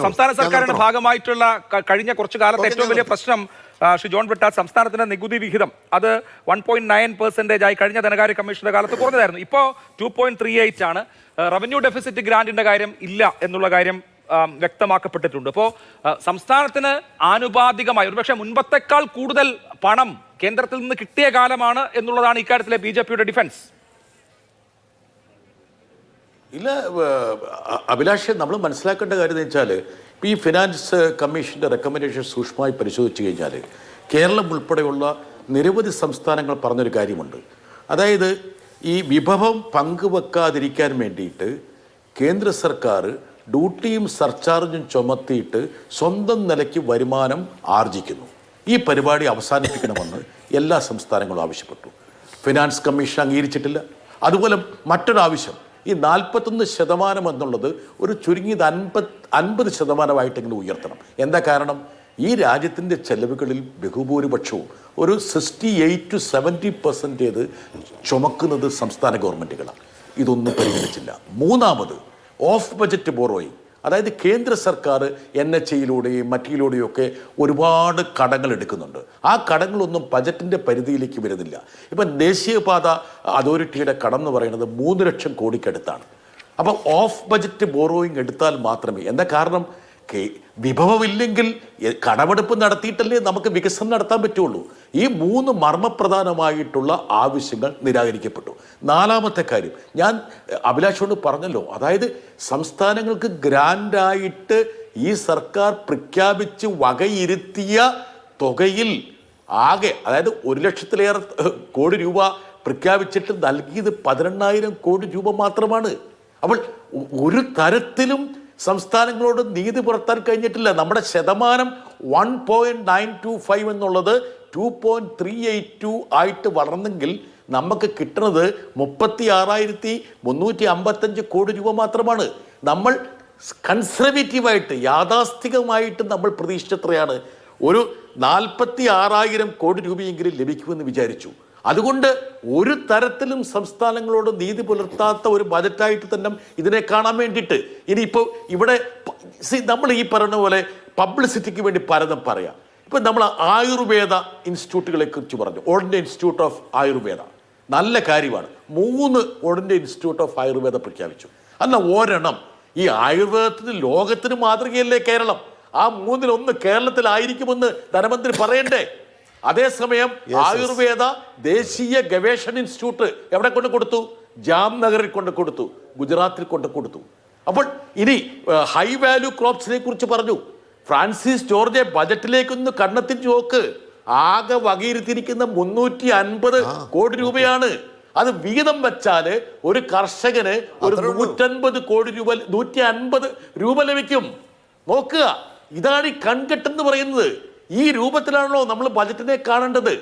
സംസ്ഥാന സർക്കാരിന്റെ ഭാഗമായിട്ടുള്ള കഴിഞ്ഞ കുറച്ചു കാലത്തെ ഏറ്റവും വലിയ പ്രശ്നം ശ്രീ ജോൺ ബ്രിട്ടാസ്, സംസ്ഥാനത്തിന്റെ നികുതി വിഹിതം അത് 1.9% ആയി കഴിഞ്ഞ ധനകാര്യ കമ്മീഷന്റെ കാലത്ത് കുറഞ്ഞതായിരുന്നു. ഇപ്പോൾ 2.38 ആണ്. റവന്യൂ ഡെഫിസിറ്റ് ഗ്രാന്റിന്റെ കാര്യം ഇല്ല എന്നുള്ള കാര്യം വ്യക്തമാക്കപ്പെട്ടിട്ടുണ്ട്. അപ്പോൾ സംസ്ഥാനത്തിന് ആനുപാതികമായി ഒരുപക്ഷെ മുൻപത്തെക്കാൾ കൂടുതൽ പണം കേന്ദ്രത്തിൽ നിന്ന് കിട്ടിയ കാലമാണ് എന്നുള്ളതാണ് ഇക്കാര്യത്തിലെ BJP-യുടെ ഡിഫൻസ്. ഇല്ല അഭിലാഷ്, നമ്മൾ മനസ്സിലാക്കേണ്ട കാര്യം എന്ന് വെച്ചാൽ ഈ ഫിനാൻസ് കമ്മീഷൻ്റെ റെക്കമെൻഡേഷൻ സൂക്ഷ്മമായി പരിശോധിച്ച് കഴിഞ്ഞാൽ കേരളം ഉൾപ്പെടെയുള്ള നിരവധി സംസ്ഥാനങ്ങൾ പറഞ്ഞൊരു കാര്യമുണ്ട്. അതായത് ഈ വിഭവം പങ്കുവെക്കാതിരിക്കാൻ വേണ്ടിയിട്ട് കേന്ദ്ര സർക്കാർ ഡ്യൂട്ടിയും സർചാർജും ചുമത്തിയിട്ട് സ്വന്തം നിലയ്ക്ക് വരുമാനം ആർജിക്കുന്നു. ഈ പരിപാടി അവസാനിപ്പിക്കണമെന്ന് എല്ലാ സംസ്ഥാനങ്ങളും ആവശ്യപ്പെട്ടു. ഫിനാൻസ് കമ്മീഷൻ അംഗീകരിച്ചിട്ടില്ല. അതുപോലെ മറ്റൊരാവശ്യം, ഈ 41% എന്നുള്ളത് ഒരു ചുരുങ്ങിയത് 50% ഉയർത്തണം. എന്താ കാരണം? ഈ രാജ്യത്തിൻ്റെ ചെലവുകളിൽ ബഹുഭൂരിപക്ഷവും ഒരു 68 to 70% ചുമക്കുന്നത് സംസ്ഥാന ഗവൺമെൻറ്റുകളാണ്. ഇതൊന്നും പരിഗണിച്ചില്ല. മൂന്നാമത്, ഓഫ് ബജറ്റ് ബോറോയിങ്, അതായത് കേന്ദ്ര സർക്കാർ NHAയിലൂടെയും മറ്റിലൂടെയും ഒക്കെ ഒരുപാട് കടങ്ങൾ എടുക്കുന്നുണ്ട്. ആ കടങ്ങളൊന്നും ബജറ്റിൻ്റെ പരിധിയിലേക്ക് വരുന്നില്ല. ഇപ്പം ദേശീയപാത അതോറിറ്റിയുടെ കടം എന്ന് പറയുന്നത് 3 ലക്ഷം കോടിക്കടുത്താണ്. അപ്പം ഓഫ് ബജറ്റ് ബോറോയിങ് എടുത്താൽ മാത്രമേ, എന്താ കാരണം? വിഭവമില്ലെങ്കിൽ കടമെടുപ്പ് നടത്തിയിട്ടല്ലേ നമുക്ക് വികസനം നടത്താൻ പറ്റുള്ളൂ. ഈ 3 മർമ്മപ്രധാനമായിട്ടുള്ള ആവശ്യങ്ങൾ നിരാകരിക്കപ്പെട്ടു. നാലാമത്തെ കാര്യം ഞാൻ അഭിലാഷോട് പറഞ്ഞല്ലോ, അതായത് സംസ്ഥാനങ്ങൾക്ക് ഗ്രാൻഡായിട്ട് ഈ സർക്കാർ പ്രഖ്യാപിച്ച് വകയിരുത്തിയ തുകയിൽ ആകെ, അതായത് 1 ലക്ഷത്തിലേറെ കോടി രൂപ പ്രഖ്യാപിച്ചിട്ട് നൽകിയത് 18,000 കോടി രൂപ മാത്രമാണ്. അപ്പോൾ ഒരു തരത്തിലും സംസ്ഥാനങ്ങളോട് നീതി പുലർത്താൻ കഴിഞ്ഞിട്ടില്ല. നമ്മുടെ ശതമാനം 1.925 എന്നുള്ളത് 2.382 ആയിട്ട് വളർന്നെങ്കിൽ നമുക്ക് കിട്ടുന്നത് 36,355 കോടി രൂപ മാത്രമാണ്. നമ്മൾ കൺസർവേറ്റീവായിട്ട് യാഥാസ്ഥികമായിട്ട് നമ്മൾ പ്രതീക്ഷിച്ചത്രയാണ് ഒരു 46,000 കോടി രൂപയെങ്കിലും ലഭിക്കുമെന്ന് വിചാരിച്ചു. അതുകൊണ്ട് ഒരു തരത്തിലും സംസ്ഥാനങ്ങളോട് നീതി പുലർത്താത്ത ഒരു ബജറ്റായിട്ട് തന്നെ ഇതിനെ കാണാൻ വേണ്ടിയിട്ട് ഇനിയിപ്പോൾ ഇവിടെ നമ്മൾ ഈ പറയുന്ന പോലെ പബ്ലിസിറ്റിക്ക് വേണ്ടി പലതും പറയാം. ഇപ്പം നമ്മൾ ആയുർവേദ ഇൻസ്റ്റിറ്റ്യൂട്ടുകളെ കുറിച്ച് പറഞ്ഞു. All India institute of Ayurveda നല്ല കാര്യമാണ്. 3 all India institute of Ayurveda പ്രഖ്യാപിച്ചു. അല്ല ഒരെണ്ണം ഈ ആയുർവേദത്തിന് ലോകത്തിന് മാതൃകയല്ലേ കേരളം? ആ 3-1 കേരളത്തിലായിരിക്കുമെന്ന് ധനമന്ത്രി പറയണ്ടേ? അതേസമയം ആയുർവേദ ദേശീയ ഗവേഷണ ഇൻസ്റ്റിറ്റ്യൂട്ട് എവിടെ കൊണ്ട് കൊടുത്തു? ജാംനഗറിൽ കൊണ്ട് കൊടുത്തു, ഗുജറാത്തിൽ കൊണ്ട് കൊടുത്തു. അപ്പോൾ ഇനി ഹൈ വാല്യൂ ക്രോപ്സിനെ കുറിച്ച് പറഞ്ഞു. ഫ്രാൻസിസ് ജോർജ് ബജറ്റിലേക്കൊന്ന് കണ്ണെത്തിച്ച് നോക്ക്. ആകെ വകയിരുത്തിയിരിക്കുന്ന 350 കോടി രൂപയാണ്. അത് വീതം വെച്ചാൽ ഒരു കർഷകന് ഒരു 150 കോടി രൂപ 150 രൂപ ലഭിക്കും. നോക്കുക, ഇതാണ് ഈ കൺകെട്ടെന്ന് പറയുന്നത്. ഈ രൂപത്തിലാണല്ലോ നമ്മൾ ബജറ്റിനെ കാണേണ്ടത്.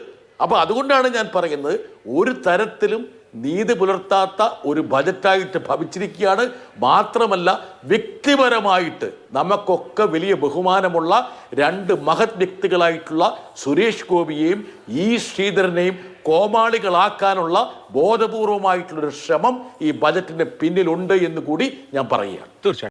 അപ്പോൾ അതുകൊണ്ടാണ് ഞാൻ പറയുന്നത്, ഒരു തരത്തിലും നീതി പുലർത്താത്ത ഒരു ബജറ്റായിട്ട് ഭവിച്ചിരിക്കുകയാണ്. മാത്രമല്ല, വ്യക്തിപരമായിട്ട് നമുക്കൊക്കെ വലിയ ബഹുമാനമുള്ള 2 മഹത് വ്യക്തികളായിട്ടുള്ള സുരേഷ് ഗോപിയെയും ശ്രീധരനെയും കോമാളികളാക്കാനുള്ള ബോധപൂർവമായിട്ടുള്ളൊരു ശ്രമം ഈ ബജറ്റിന്റെ പിന്നിലുണ്ട് എന്ന് കൂടി ഞാൻ പറയുകയാണ്. തീർച്ചയായും.